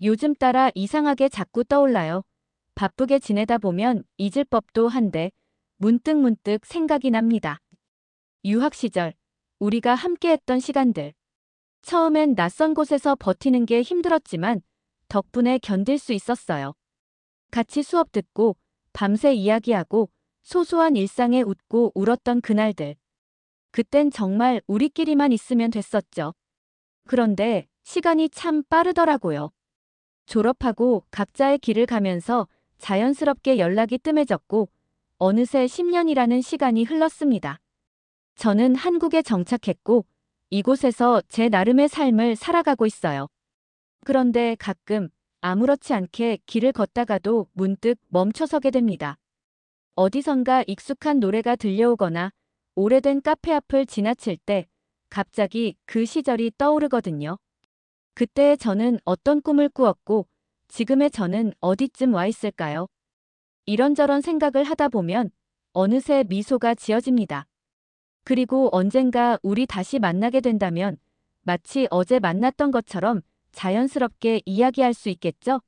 요즘 따라 이상하게 자꾸 떠올라요. 바쁘게 지내다 보면 잊을 법도 한데 문득문득 생각이 납니다. 유학 시절, 우리가 함께했던 시간들. 처음엔 낯선 곳에서 버티는 게 힘들었지만 덕분에 견딜 수 있었어요. 같이 수업 듣고 밤새 이야기하고 소소한 일상에 웃고 울었던 그날들. 그땐 정말 우리끼리만 있으면 됐었죠. 그런데 시간이 참 빠르더라고요. 졸업하고 각자의 길을 가면서 자연스럽게 연락이 뜸해졌고 어느새 10년이라는 시간이 흘렀습니다. 저는 한국에 정착했고 이곳에서 제 나름의 삶을 살아가고 있어요. 그런데 가끔 아무렇지 않게 길을 걷다가도 문득 멈춰서게 됩니다. 어디선가 익숙한 노래가 들려오거나 오래된 카페 앞을 지나칠 때 갑자기 그 시절이 떠오르거든요. 그때의 저는 어떤 꿈을 꾸었고 지금의 저는 어디쯤 와 있을까요? 이런저런 생각을 하다 보면 어느새 미소가 지어집니다. 그리고 언젠가 우리 다시 만나게 된다면 마치 어제 만났던 것처럼 자연스럽게 이야기할 수 있겠죠?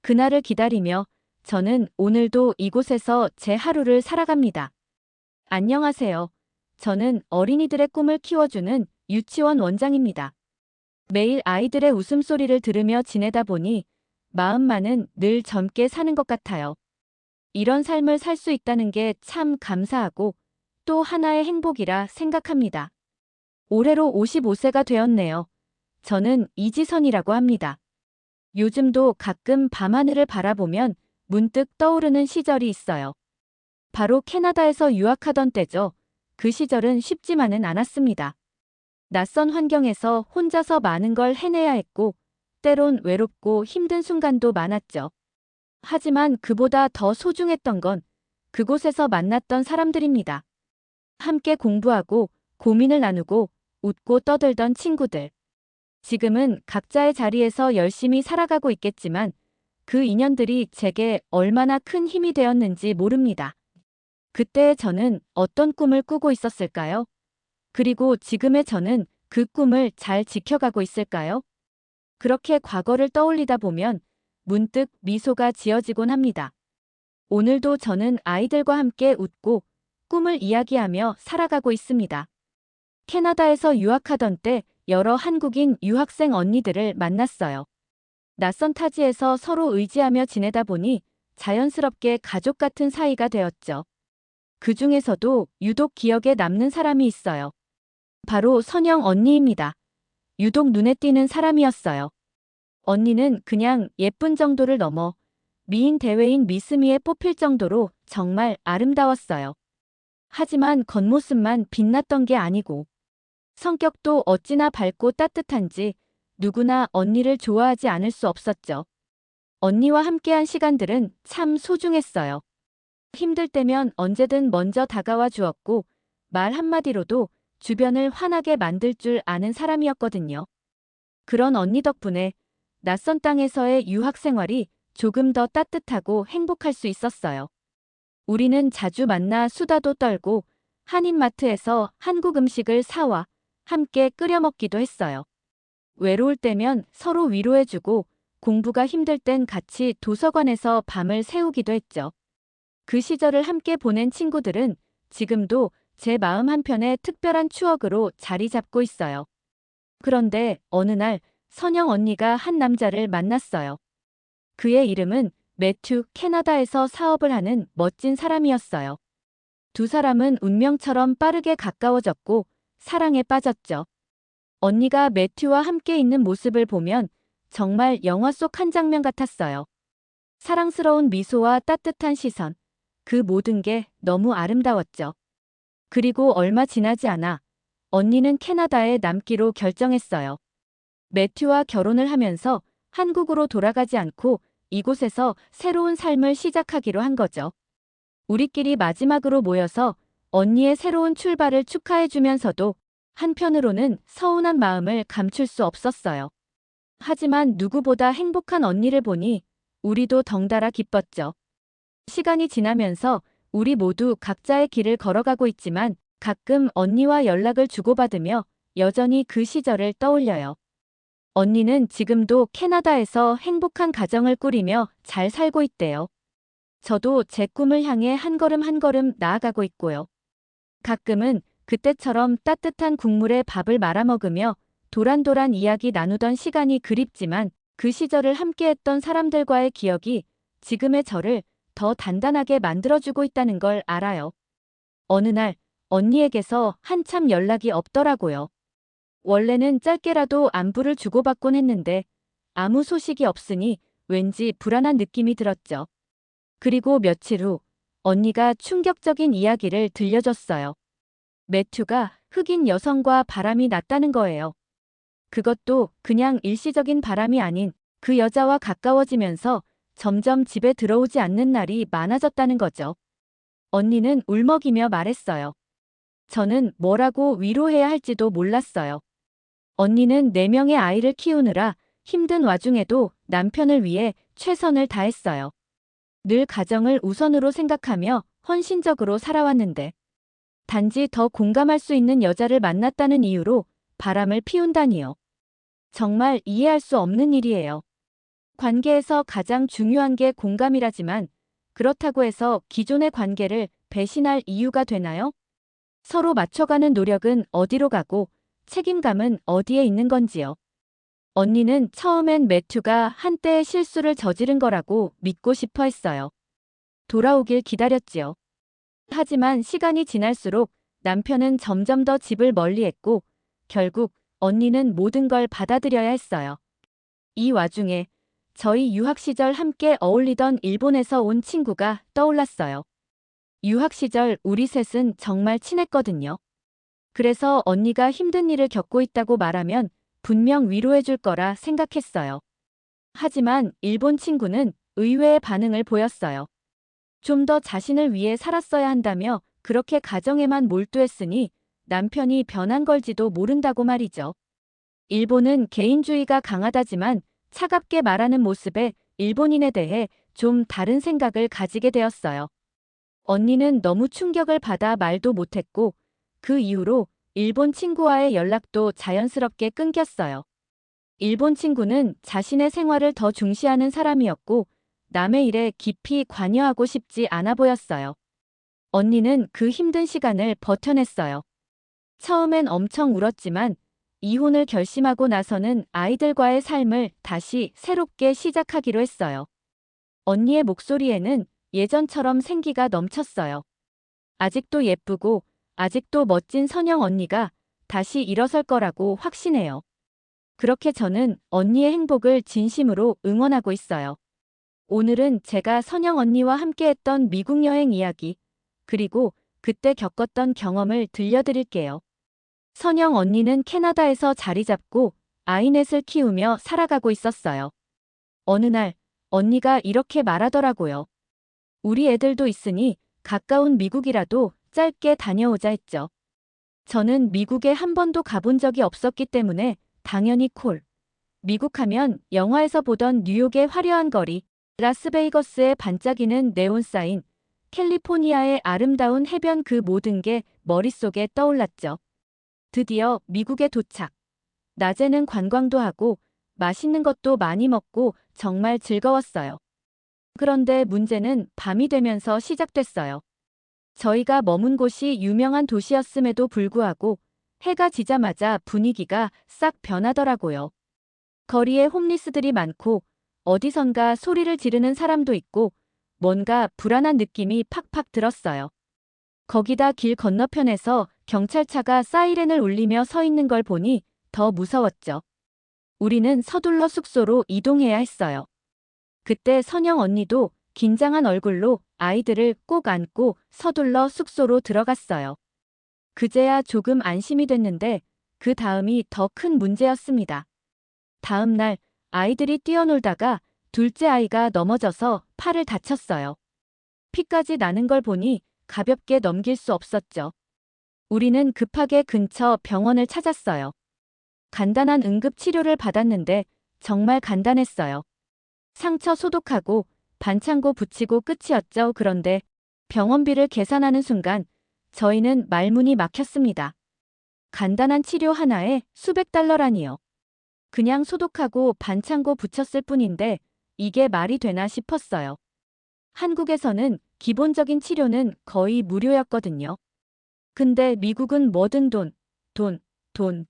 그날을 기다리며 저는 오늘도 이곳에서 제 하루를 살아갑니다. 안녕하세요. 저는 어린이들의 꿈을 키워주는 유치원 원장입니다. 매일 아이들의 웃음소리를 들으며 지내다 보니 마음만은 늘 젊게 사는 것 같아요. 이런 삶을 살 수 있다는 게 참 감사하고 또 하나의 행복이라 생각합니다. 올해로 55세가 되었네요. 저는 이지선이라고 합니다. 요즘도 가끔 밤하늘을 바라보면 문득 떠오르는 시절이 있어요. 바로 캐나다에서 유학하던 때죠. 그 시절은 쉽지만은 않았습니다. 낯선 환경에서 혼자서 많은 걸 해내야 했고 때론 외롭고 힘든 순간도 많았죠. 하지만 그보다 더 소중했던 건 그곳에서 만났던 사람들입니다. 함께 공부하고 고민을 나누고 웃고 떠들던 친구들. 지금은 각자의 자리에서 열심히 살아가고 있겠지만 그 인연들이 제게 얼마나 큰 힘이 되었는지 모릅니다. 그때의 저는 어떤 꿈을 꾸고 있었을까요? 그리고 지금의 저는 그 꿈을 잘 지켜가고 있을까요? 그렇게 과거를 떠올리다 보면 문득 미소가 지어지곤 합니다. 오늘도 저는 아이들과 함께 웃고 꿈을 이야기하며 살아가고 있습니다. 캐나다에서 유학하던 때 여러 한국인 유학생 언니들을 만났어요. 낯선 타지에서 서로 의지하며 지내다 보니 자연스럽게 가족 같은 사이가 되었죠. 그 중에서도 유독 기억에 남는 사람이 있어요. 바로 선영 언니입니다. 유독 눈에 띄는 사람이었어요. 언니는 그냥 예쁜 정도를 넘어 미인 대회인 미스미에 뽑힐 정도로 정말 아름다웠어요. 하지만 겉모습만 빛났던 게 아니고 성격도 어찌나 밝고 따뜻한지 누구나 언니를 좋아하지 않을 수 없었죠. 언니와 함께한 시간들은 참 소중했어요. 힘들 때면 언제든 먼저 다가와 주었고 말 한마디로도 주변을 환하게 만들 줄 아는 사람이었거든요. 그런 언니 덕분에 낯선 땅에서의 유학 생활이 조금 더 따뜻하고 행복할 수 있었어요. 우리는 자주 만나 수다도 떨고 한인마트에서 한국 음식을 사와 함께 끓여 먹기도 했어요. 외로울 때면 서로 위로해주고 공부가 힘들 땐 같이 도서관에서 밤을 새우기도 했죠. 그 시절을 함께 보낸 친구들은 지금도 제 마음 한편에 특별한 추억으로 자리 잡고 있어요. 그런데 어느 날 선영 언니가 한 남자를 만났어요. 그의 이름은 매튜, 캐나다에서 사업을 하는 멋진 사람이었어요. 두 사람은 운명처럼 빠르게 가까워졌고 사랑에 빠졌죠. 언니가 매튜와 함께 있는 모습을 보면 정말 영화 속 한 장면 같았어요. 사랑스러운 미소와 따뜻한 시선, 그 모든 게 너무 아름다웠죠. 그리고 얼마 지나지 않아 언니는 캐나다에 남기로 결정했어요. 매튜와 결혼을 하면서 한국으로 돌아가지 않고 이곳에서 새로운 삶을 시작하기로 한 거죠. 우리끼리 마지막으로 모여서 언니의 새로운 출발을 축하해주면서도 한편으로는 서운한 마음을 감출 수 없었어요. 하지만 누구보다 행복한 언니를 보니 우리도 덩달아 기뻤죠. 시간이 지나면서 우리 모두 각자의 길을 걸어가고 있지만 가끔 언니와 연락을 주고받으며 여전히 그 시절을 떠올려요. 언니는 지금도 캐나다에서 행복한 가정을 꾸리며 잘 살고 있대요. 저도 제 꿈을 향해 한 걸음 한 걸음 나아가고 있고요. 가끔은 그때처럼 따뜻한 국물에 밥을 말아 먹으며 도란도란 이야기 나누던 시간이 그립지만 그 시절을 함께했던 사람들과의 기억이 지금의 저를 더 단단하게 만들어주고 있다는 걸 알아요. 어느 날 언니에게서 한참 연락이 없더라고요. 원래는 짧게라도 안부를 주고받곤 했는데 아무 소식이 없으니 왠지 불안한 느낌이 들었죠. 그리고 며칠 후 언니가 충격적인 이야기를 들려줬어요. 매튜가 흑인 여성과 바람이 났다는 거예요. 그것도 그냥 일시적인 바람이 아닌 그 여자와 가까워지면서 점점 집에 들어오지 않는 날이 많아졌다는 거죠. 언니는 울먹이며 말했어요. 저는 뭐라고 위로해야 할지도 몰랐어요. 언니는 4명의 아이를 키우느라 힘든 와중에도 남편을 위해 최선을 다했어요. 늘 가정을 우선으로 생각하며 헌신적으로 살아왔는데 단지 더 공감할 수 있는 여자를 만났다는 이유로 바람을 피운다니요. 정말 이해할 수 없는 일이에요. 관계에서 가장 중요한 게 공감이라지만 그렇다고 해서 기존의 관계를 배신할 이유가 되나요? 서로 맞춰가는 노력은 어디로 가고 책임감은 어디에 있는 건지요. 언니는 처음엔 매튜가 한때의 실수를 저지른 거라고 믿고 싶어 했어요. 돌아오길 기다렸지요. 하지만 시간이 지날수록 남편은 점점 더 집을 멀리했고 결국 언니는 모든 걸 받아들여야 했어요. 이 와중에 저희 유학 시절 함께 어울리던 일본에서 온 친구가 떠올랐어요. 유학 시절 우리 셋은 정말 친했거든요. 그래서 언니가 힘든 일을 겪고 있다고 말하면 분명 위로해 줄 거라 생각했어요. 하지만 일본 친구는 의외의 반응을 보였어요. 좀 더 자신을 위해 살았어야 한다며 그렇게 가정에만 몰두했으니 남편이 변한 걸지도 모른다고 말이죠. 일본은 개인주의가 강하다지만 차갑게 말하는 모습에 일본인에 대해 좀 다른 생각을 가지게 되었어요. 언니는 너무 충격을 받아 말도 못했고 그 이후로 일본 친구와의 연락도 자연스럽게 끊겼어요. 일본 친구는 자신의 생활을 더 중시하는 사람이었고 남의 일에 깊이 관여하고 싶지 않아 보였어요. 언니는 그 힘든 시간을 버텨냈어요. 처음엔 엄청 울었지만 이혼을 결심하고 나서는 아이들과의 삶을 다시 새롭게 시작하기로 했어요. 언니의 목소리에는 예전처럼 생기가 넘쳤어요. 아직도 예쁘고 아직도 멋진 선영 언니가 다시 일어설 거라고 확신해요. 그렇게 저는 언니의 행복을 진심으로 응원하고 있어요. 오늘은 제가 선영 언니와 함께했던 미국 여행 이야기, 그리고 그때 겪었던 경험을 들려드릴게요. 선영 언니는 캐나다에서 자리 잡고 아이넷을 키우며 살아가고 있었어요. 어느 날 언니가 이렇게 말하더라고요. 우리 애들도 있으니 가까운 미국이라도 짧게 다녀오자 했죠. 저는 미국에 한 번도 가본 적이 없었기 때문에 당연히 콜. 미국 하면 영화에서 보던 뉴욕의 화려한 거리, 라스베이거스의 반짝이는 네온사인, 캘리포니아의 아름다운 해변 그 모든 게 머릿속에 떠올랐죠. 드디어 미국에 도착. 낮에는 관광도 하고 맛있는 것도 많이 먹고 정말 즐거웠어요. 그런데 문제는 밤이 되면서 시작됐어요. 저희가 머문 곳이 유명한 도시였음에도 불구하고 해가 지자마자 분위기가 싹 변하더라고요. 거리에 홈리스들이 많고 어디선가 소리를 지르는 사람도 있고 뭔가 불안한 느낌이 팍팍 들었어요. 거기다 길 건너편에서 경찰차가 사이렌을 울리며 서 있는 걸 보니 더 무서웠죠. 우리는 서둘러 숙소로 이동해야 했어요. 그때 선영 언니도 긴장한 얼굴로 아이들을 꼭 안고 서둘러 숙소로 들어갔어요. 그제야 조금 안심이 됐는데 그 다음이 더 큰 문제였습니다. 다음 날 아이들이 뛰어놀다가 둘째 아이가 넘어져서 팔을 다쳤어요. 피까지 나는 걸 보니 가볍게 넘길 수 없었죠. 우리는 급하게 근처 병원을 찾았어요. 간단한 응급 치료를 받았는데 정말 간단했어요. 상처 소독하고 반창고 붙이고 끝이었죠. 그런데 병원비를 계산하는 순간 저희는 말문이 막혔습니다. 간단한 치료 하나에 수백 달러라니요. 그냥 소독하고 반창고 붙였을 뿐인데 이게 말이 되나 싶었어요. 한국에서는 기본적인 치료는 거의 무료였거든요. 근데 미국은 뭐든 돈, 돈, 돈.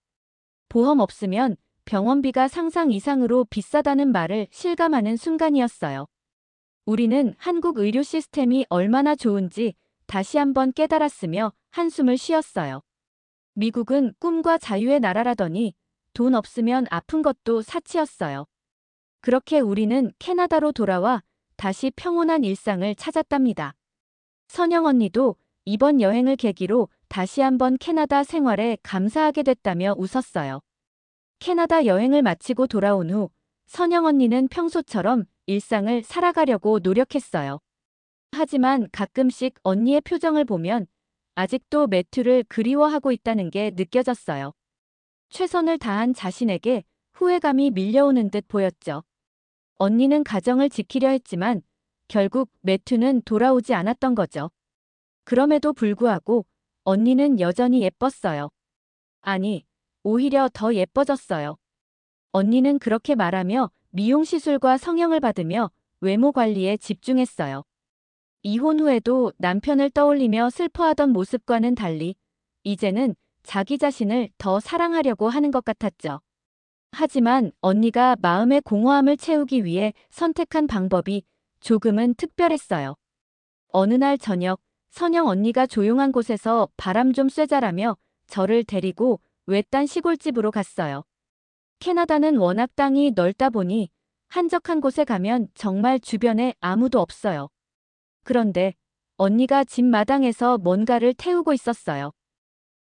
보험 없으면 병원비가 상상 이상으로 비싸다는 말을 실감하는 순간이었어요. 우리는 한국 의료 시스템이 얼마나 좋은지 다시 한번 깨달았으며 한숨을 쉬었어요. 미국은 꿈과 자유의 나라라더니 돈 없으면 아픈 것도 사치였어요. 그렇게 우리는 캐나다로 돌아와 다시 평온한 일상을 찾았답니다. 선영 언니도 이번 여행을 계기로 다시 한번 캐나다 생활에 감사하게 됐다며 웃었어요. 캐나다 여행을 마치고 돌아온 후 선영 언니는 평소처럼 일상을 살아가려고 노력했어요. 하지만 가끔씩 언니의 표정을 보면 아직도 매튜를 그리워하고 있다는 게 느껴졌어요. 최선을 다한 자신에게 후회감이 밀려오는 듯 보였죠. 언니는 가정을 지키려 했지만 결국 매튜는 돌아오지 않았던 거죠. 그럼에도 불구하고 언니는 여전히 예뻤어요. 아니, 오히려 더 예뻐졌어요. 언니는 그렇게 말하며 미용시술과 성형을 받으며 외모 관리에 집중했어요. 이혼 후에도 남편을 떠올리며 슬퍼하던 모습과는 달리 이제는 자기 자신을 더 사랑하려고 하는 것 같았죠. 하지만 언니가 마음의 공허함을 채우기 위해 선택한 방법이 조금은 특별했어요. 어느 날 저녁, 선영 언니가 조용한 곳에서 바람 좀 쐬자라며 저를 데리고 외딴 시골집으로 갔어요. 캐나다는 워낙 땅이 넓다 보니 한적한 곳에 가면 정말 주변에 아무도 없어요. 그런데 언니가 집 마당에서 뭔가를 태우고 있었어요.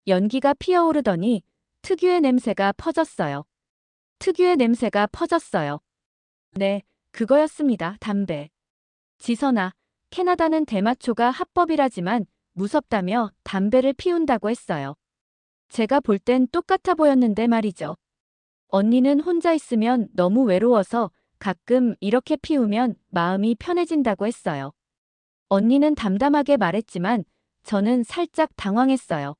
연기가 피어오르더니 특유의 냄새가 퍼졌어요. 특유의 냄새가 퍼졌어요. 네, 그거였습니다. 담배. 지선아, 캐나다는 대마초가 합법이라지만 무섭다며 담배를 피운다고 했어요. 제가 볼 땐 똑같아 보였는데 말이죠. 언니는 혼자 있으면 너무 외로워서 가끔 이렇게 피우면 마음이 편해진다고 했어요. 언니는 담담하게 말했지만 저는 살짝 당황했어요.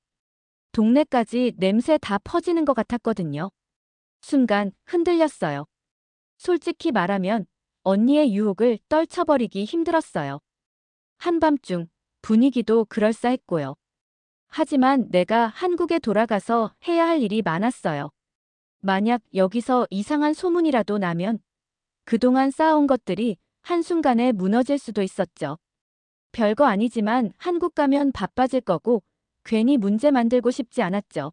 동네까지 냄새 다 퍼지는 것 같았거든요. 순간 흔들렸어요. 솔직히 말하면 언니의 유혹을 떨쳐버리기 힘들었어요. 한밤중 분위기도 그럴싸했고요. 하지만 내가 한국에 돌아가서 해야 할 일이 많았어요. 만약 여기서 이상한 소문이라도 나면 그동안 쌓아온 것들이 한순간에 무너질 수도 있었죠. 별거 아니지만 한국 가면 바빠질 거고 괜히 문제 만들고 싶지 않았죠.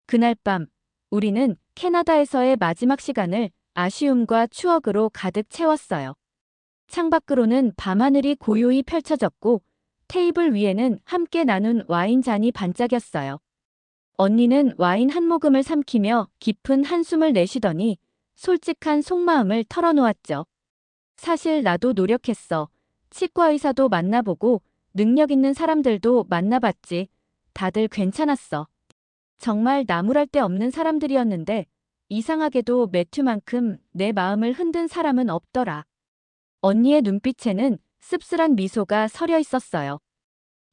그날 밤 우리는 캐나다에서의 마지막 시간을 아쉬움과 추억으로 가득 채웠어요. 창밖으로는 밤하늘이 고요히 펼쳐졌고 테이블 위에는 함께 나눈 와인 잔이 반짝였어요. 언니는 와인 한 모금을 삼키며 깊은 한숨을 내쉬더니 솔직한 속마음을 털어놓았죠. 사실 나도 노력했어. 치과 의사도 만나보고 능력 있는 사람들도 만나봤지. 다들 괜찮았어. 정말 나무랄 데 없는 사람들이었는데 이상하게도 매튜만큼 내 마음을 흔든 사람은 없더라. 언니의 눈빛에는 씁쓸한 미소가 서려 있었어요.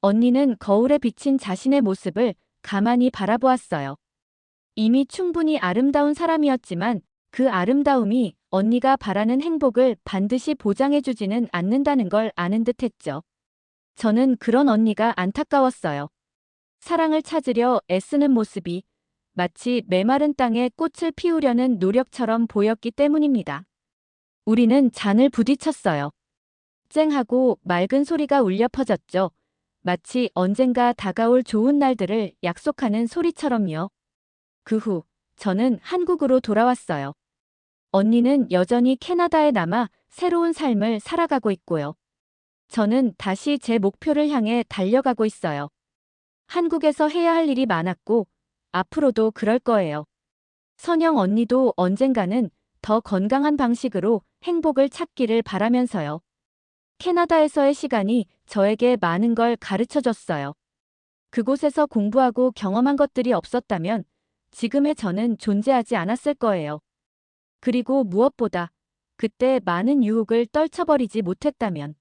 언니는 거울에 비친 자신의 모습을 가만히 바라보았어요. 이미 충분히 아름다운 사람이었지만 그 아름다움이 언니가 바라는 행복을 반드시 보장해주지는 않는다는 걸 아는 듯했죠. 저는 그런 언니가 안타까웠어요. 사랑을 찾으려 애쓰는 모습이 마치 메마른 땅에 꽃을 피우려는 노력처럼 보였기 때문입니다. 우리는 잔을 부딪혔어요. 쨍하고 맑은 소리가 울려 퍼졌죠. 마치 언젠가 다가올 좋은 날들을 약속하는 소리처럼요. 그 후 저는 한국으로 돌아왔어요. 언니는 여전히 캐나다에 남아 새로운 삶을 살아가고 있고요. 저는 다시 제 목표를 향해 달려가고 있어요. 한국에서 해야 할 일이 많았고 앞으로도 그럴 거예요. 선영 언니도 언젠가는 더 건강한 방식으로 행복을 찾기를 바라면서요. 캐나다에서의 시간이 저에게 많은 걸 가르쳐줬어요. 그곳에서 공부하고 경험한 것들이 없었다면 지금의 저는 존재하지 않았을 거예요. 그리고 무엇보다 그때 많은 유혹을 떨쳐버리지 못했다면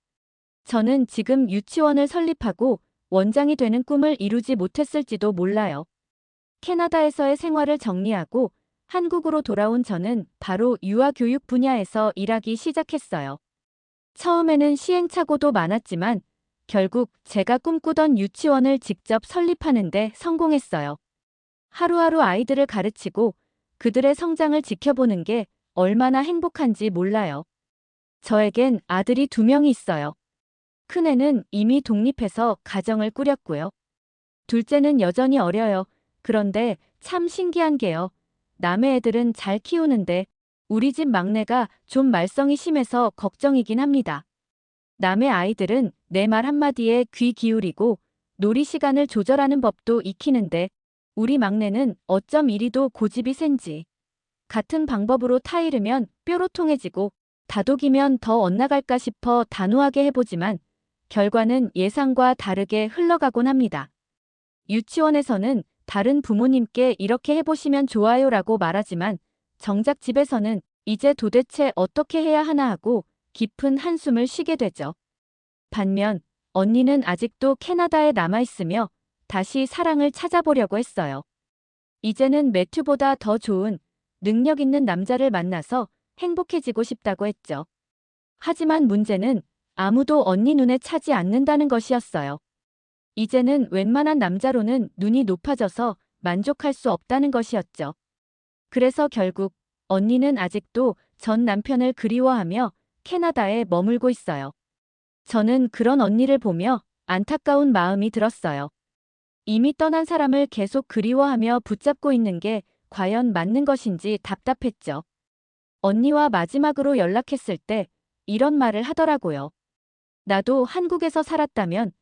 저는 지금 유치원을 설립하고 원장이 되는 꿈을 이루지 못했을지도 몰라요. 캐나다에서의 생활을 정리하고 한국으로 돌아온 저는 바로 유아교육 분야에서 일하기 시작했어요. 처음에는 시행착오도 많았지만 결국 제가 꿈꾸던 유치원을 직접 설립하는 데 성공했어요. 하루하루 아이들을 가르치고 그들의 성장을 지켜보는 게 얼마나 행복한지 몰라요. 저에겐 아들이 2명이 있어요. 큰애는 이미 독립해서 가정을 꾸렸고요. 둘째는 여전히 어려요. 그런데 참 신기한 게요. 남의 애들은 잘 키우는데 우리 집 막내가 좀 말썽이 심해서 걱정이긴 합니다. 남의 아이들은 내 말 한마디에 귀 기울이고 놀이 시간을 조절하는 법도 익히는데 우리 막내는 어쩜 이리도 고집이 센지. 같은 방법으로 타이르면 뾰로통해지고 다독이면 더 엇나갈까 싶어 단호하게 해보지만 결과는 예상과 다르게 흘러가곤 합니다. 유치원에서는 다른 부모님께 이렇게 해보시면 좋아요라고 말하지만 정작 집에서는 이제 도대체 어떻게 해야 하나 하고 깊은 한숨을 쉬게 되죠. 반면 언니는 아직도 캐나다에 남아있으며 다시 사랑을 찾아보려고 했어요. 이제는 매튜보다 더 좋은 능력 있는 남자를 만나서 행복해지고 싶다고 했죠. 하지만 문제는 아무도 언니 눈에 차지 않는다는 것이었어요. 이제는 웬만한 남자로는 눈이 높아져서 만족할 수 없다는 것이었죠. 그래서 결국 언니는 아직도 전 남편을 그리워하며 캐나다에 머물고 있어요. 저는 그런 언니를 보며 안타까운 마음이 들었어요. 이미 떠난 사람을 계속 그리워하며 붙잡고 있는 게 과연 맞는 것인지 답답했죠. 언니와 마지막으로 연락했을 때 이런 말을 하더라고요. 나도 한국에서 살았다면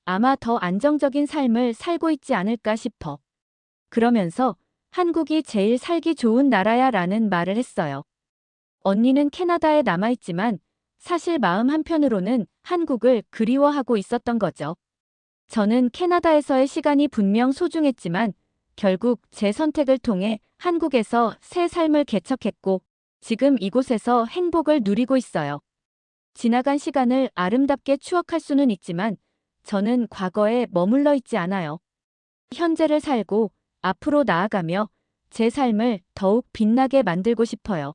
아마 더 안정적인 삶을 살고 있지 않을까 싶어. 그러면서 한국이 제일 살기 좋은 나라야 라는 말을 했어요. 언니는 캐나다에 남아있지만 사실 마음 한편으로는 한국을 그리워하고 있었던 거죠. 저는 캐나다에서의 시간이 분명 소중했지만 결국 제 선택을 통해 한국에서 새 삶을 개척했고 지금 이곳에서 행복을 누리고 있어요. 지나간 시간을 아름답게 추억할 수는 있지만 저는 과거에 머물러 있지 않아요. 현재를 살고 앞으로 나아가며 제 삶을 더욱 빛나게 만들고 싶어요.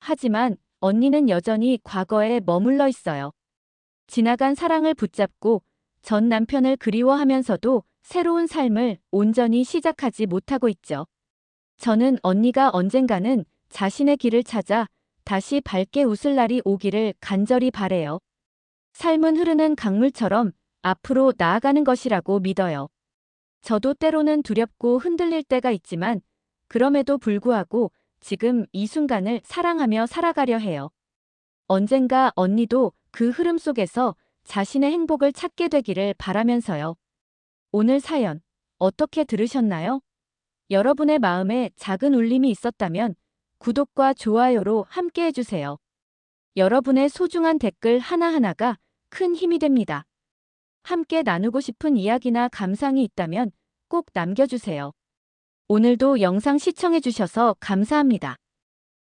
하지만 언니는 여전히 과거에 머물러 있어요. 지나간 사랑을 붙잡고 전 남편을 그리워하면서도 새로운 삶을 온전히 시작하지 못하고 있죠. 저는 언니가 언젠가는 자신의 길을 찾아 다시 밝게 웃을 날이 오기를 간절히 바래요. 삶은 흐르는 강물처럼 앞으로 나아가는 것이라고 믿어요. 저도 때로는 두렵고 흔들릴 때가 있지만 그럼에도 불구하고 지금 이 순간을 사랑하며 살아가려 해요. 언젠가 언니도 그 흐름 속에서 자신의 행복을 찾게 되기를 바라면서요. 오늘 사연 어떻게 들으셨나요? 여러분의 마음에 작은 울림이 있었다면 구독과 좋아요로 함께 해주세요. 여러분의 소중한 댓글 하나하나가 큰 힘이 됩니다. 함께 나누고 싶은 이야기나 감상이 있다면 꼭 남겨주세요. 오늘도 영상 시청해주셔서 감사합니다.